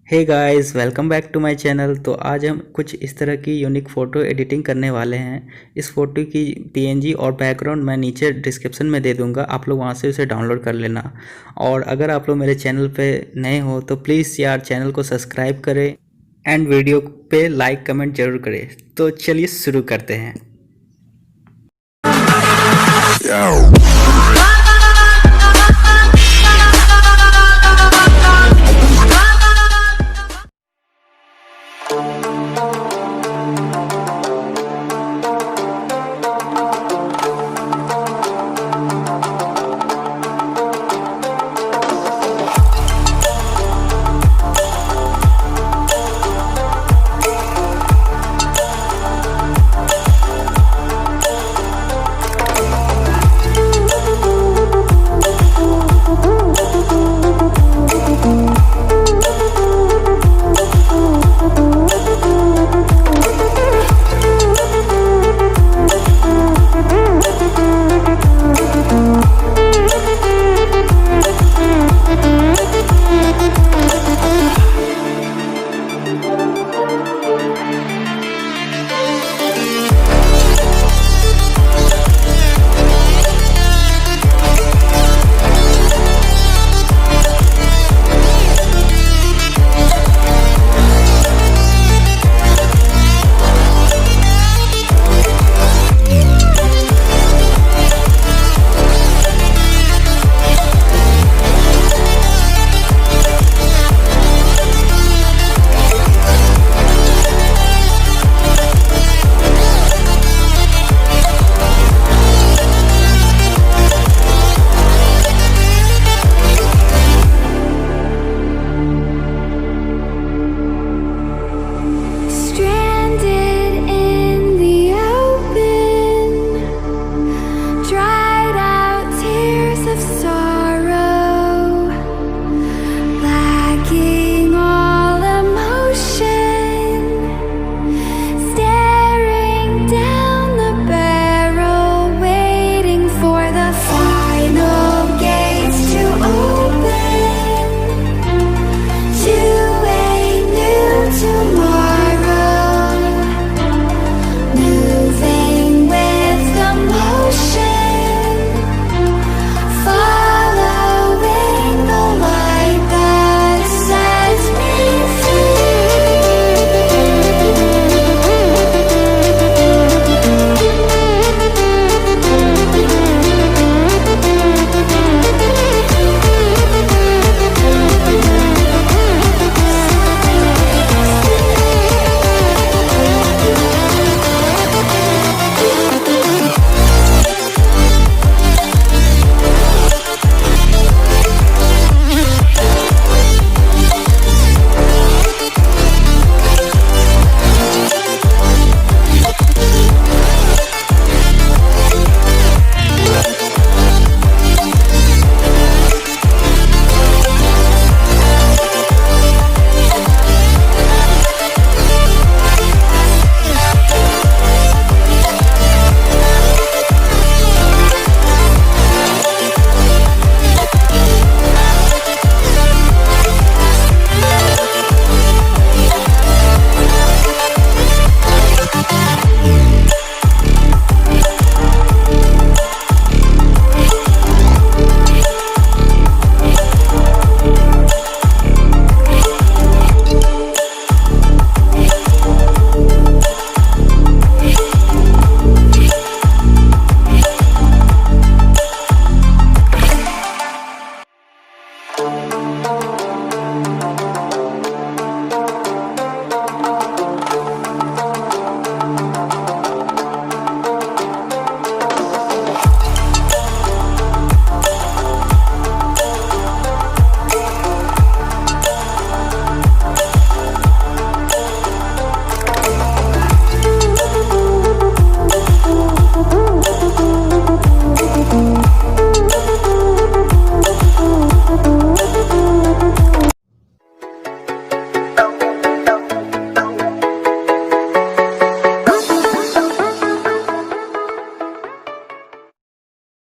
Hey guys, welcome back to my channel. तो आज हम कुछ इस तरह की यूनिक फ़ोटो एडिटिंग करने वाले हैं। इस फ़ोटो की पीएनजी और बैकग्राउंड मैं नीचे डिस्क्रिप्शन में दे दूंगा, आप लोग वहां से उसे डाउनलोड कर लेना। और अगर आप लोग मेरे चैनल पे नए हो तो प्लीज़ यार चैनल को सब्सक्राइब करें एंड वीडियो पे लाइक कमेंट जरूर करें। तो चलिए शुरू करते हैं।